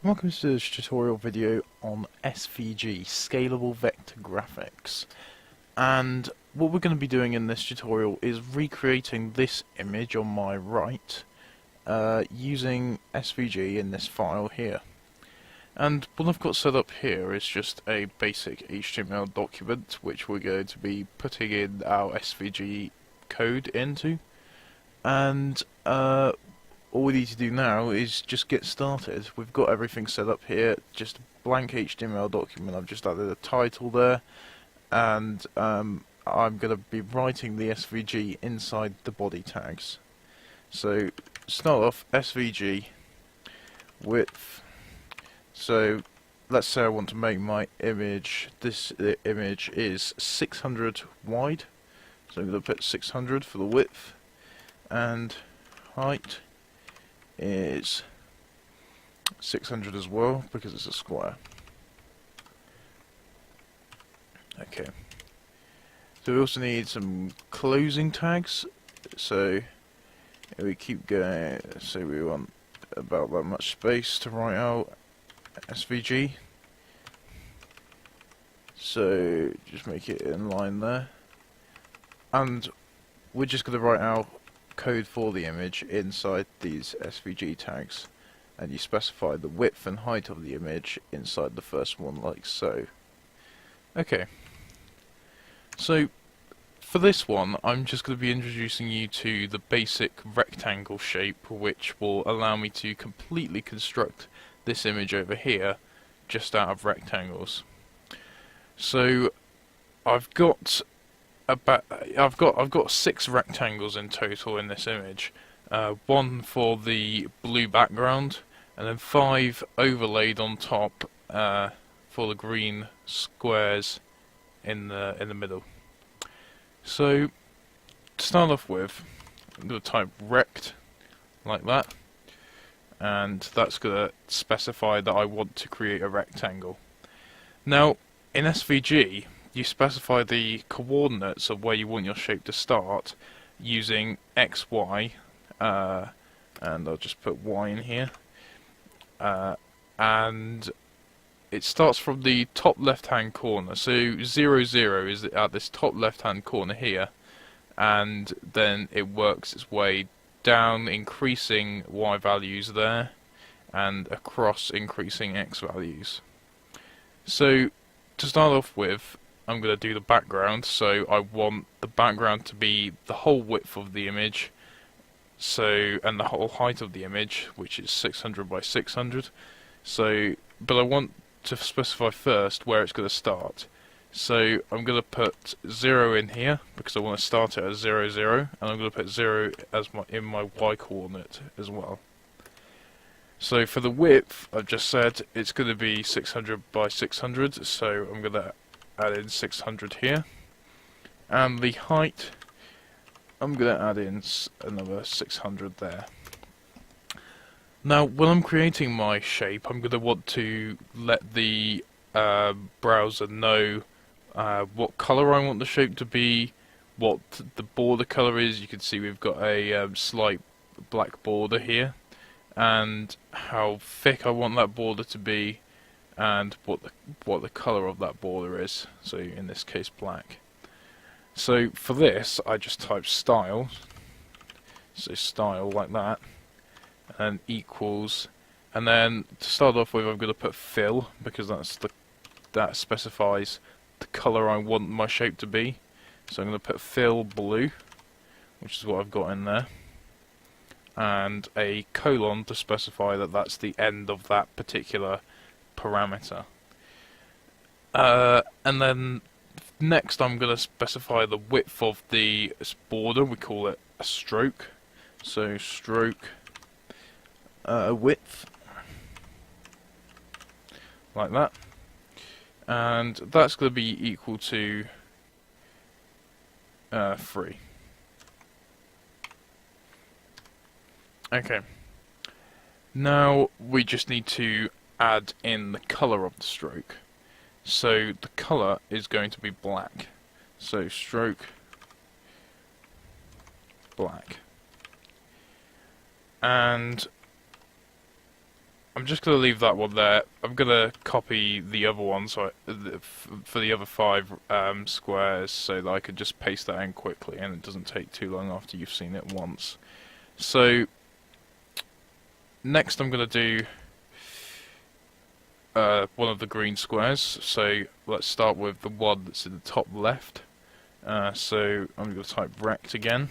Welcome to this tutorial video on SVG, Scalable Vector Graphics. And what we're going to be doing in this tutorial is recreating this image on my right using SVG in this file here. And what I've got set up here is just a basic HTML document which we're going to be putting in our SVG code into. And all we need to do now is just get started. We've got everything set up here, just a blank HTML document. I've just added a title there, and I'm going to be writing the SVG inside the body tags. So start off SVG width. So let's say I want to make my image, this image is 600 wide, so I'm going to put 600 for the width, and height is 600 as well because it's a square. Okay, so we also need some closing tags, so we keep going. So we want about that much space to write out SVG, so just make it in line there, and we're just going to write out code for the image inside these SVG tags, and you specify the width and height of the image inside the first one, like so. Okay, so for this one I'm just going to be introducing you to the basic rectangle shape, which will allow me to completely construct this image over here just out of rectangles. So I've got 6 rectangles in total in this image, one for the blue background, and then 5 overlaid on top for the green squares in the middle. So to start off with, I'm going to type rect like that, and that's going to specify that I want to create a rectangle. Now in SVG you specify the coordinates of where you want your shape to start using X, Y, and I'll just put Y in here, and it starts from the top left hand corner, so 0, 0 is at this top left hand corner here, and then it works its way down, increasing Y values there, and across, increasing X values. So to start off with, I'm going to do the background, so I want the background to be the whole width of the image, so, and the whole height of the image, which is 600 by 600. So, but I want to specify first where it's going to start. So I'm going to put 0 in here because I want to start it at 0, 0, and I'm going to put 0 as in my Y coordinate as well. So for the width, I've just said it's going to be 600 by 600, so I'm going to add in 600 here, and the height I'm going to add in another 600 there. Now when I'm creating my shape, I'm going to want to let the browser know what colour I want the shape to be, what the border colour is. You can see we've got a slight black border here, and how thick I want that border to be, and what the colour of that border is, so in this case black. So for this I just type style, so style like that, and equals, and then to start off with I'm going to put fill because that specifies the colour I want my shape to be. So I'm going to put fill blue, which is what I've got in there, and a colon to specify that that's the end of that particular parameter. And then next I'm going to specify the width of the border. We call it a stroke, so stroke width like that, and that's going to be equal to 3. Okay, now we just need to add in the colour of the stroke. So the colour is going to be black. So stroke black. And I'm just going to leave that one there. I'm going to copy the other one for the other 5 squares so that I could just paste that in quickly and it doesn't take too long after you've seen it once. So next I'm going to do one of the green squares. So let's start with the one that's in the top left. So I'm going to type rect again.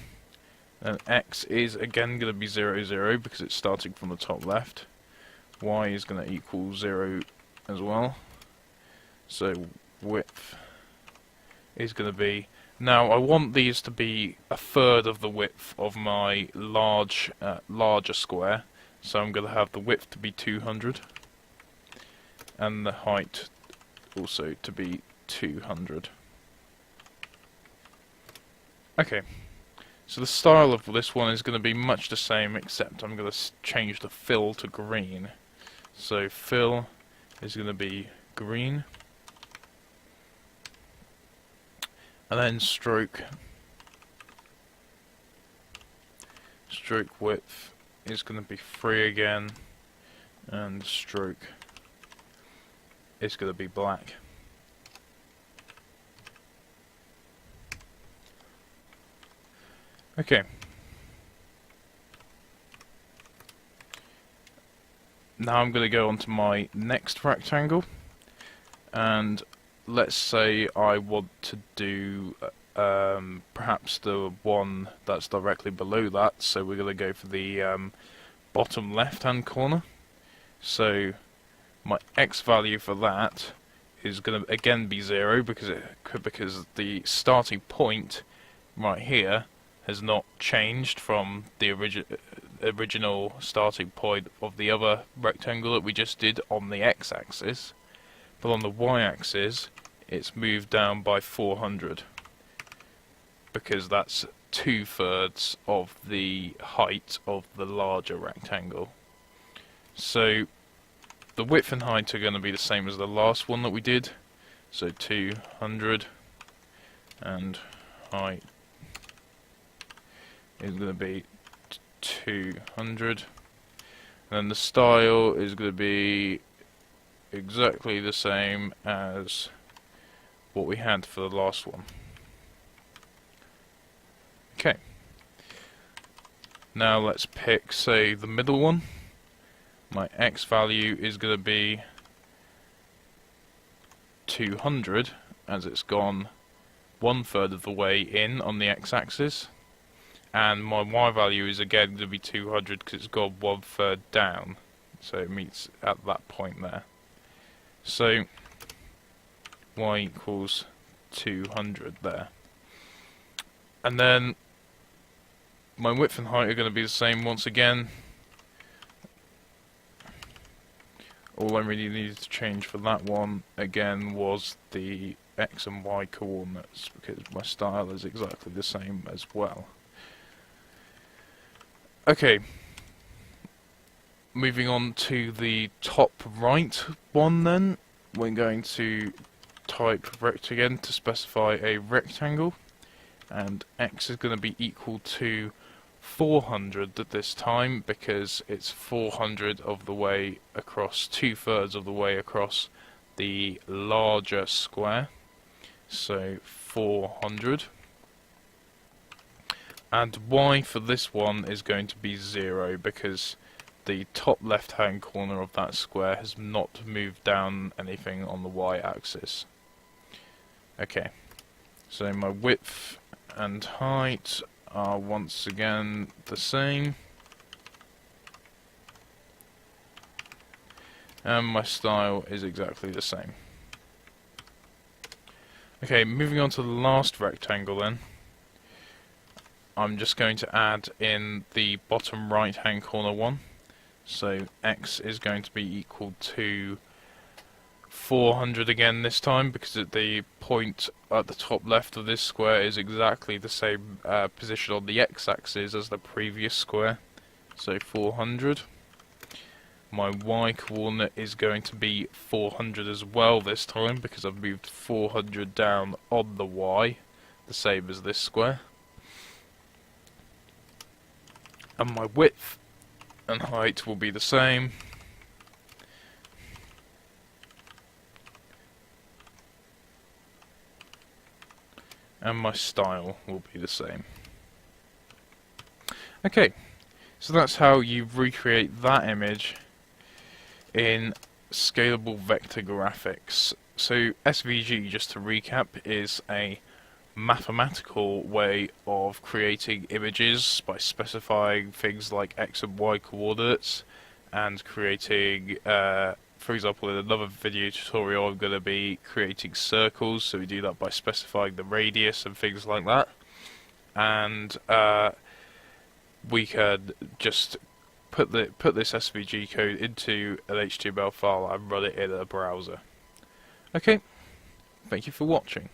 And x is again going to be 0, 0 because it's starting from the top left. Y is going to equal 0 as well. So width is going to be... Now I want these to be a third of the width of my larger square. So I'm going to have the width to be 200 and the height also to be 200. Okay. So the style of this one is going to be much the same, except I'm going to change the fill to green. So fill is going to be green, and then stroke width is going to be 3 again, and stroke is going to be black. Okay. Now I'm going to go on to my next rectangle, and let's say I want to do perhaps the one that's directly below that, so we're going to go for the bottom left hand corner. So my x value for that is going to again be 0 because the starting point right here has not changed from the original starting point of the other rectangle that we just did on the x-axis, but on the y-axis it's moved down by 400 because that's 2/3 of the height of the larger rectangle. So the width and height are going to be the same as the last one that we did, so 200, and height is going to be 200, and then the style is going to be exactly the same as what we had for the last one. Okay, now let's pick, say, the middle one. My x value is going to be 200 as it's gone 1/3 of the way in on the x-axis. And my y value is again going to be 200 because it's gone 1/3 down, so it meets at that point there. So y equals 200 there. And then my width and height are going to be the same once again. All I really needed to change for that one again was the x and y coordinates, because my style is exactly the same as well. Okay, moving on to the top right one then, we're going to type rect again to specify a rectangle, and x is going to be equal to 400 at this time because it's 400 of the way across, 2/3 of the way across the larger square, so 400. And y for this one is going to be 0 because the top left hand corner of that square has not moved down anything on the y-axis. Okay, so my width and height are once again the same, and my style is exactly the same. Okay, moving on to the last rectangle then. I'm just going to add in the bottom right hand corner one. So x is going to be equal to 400 again this time, because at the point at the top left of this square is exactly the same position on the x-axis as the previous square. So 400. My y coordinate is going to be 400 as well this time, because I've moved 400 down on the y, the same as this square. And my width and height will be the same, and my style will be the same. Okay, so that's how you recreate that image in scalable vector graphics. So SVG, just to recap, is a mathematical way of creating images by specifying things like X and Y coordinates and creating, for example, in another video tutorial I'm going to be creating circles, so we do that by specifying the radius and things like that. And we can just put this SVG code into an HTML file and run it in a browser. Okay, thank you for watching.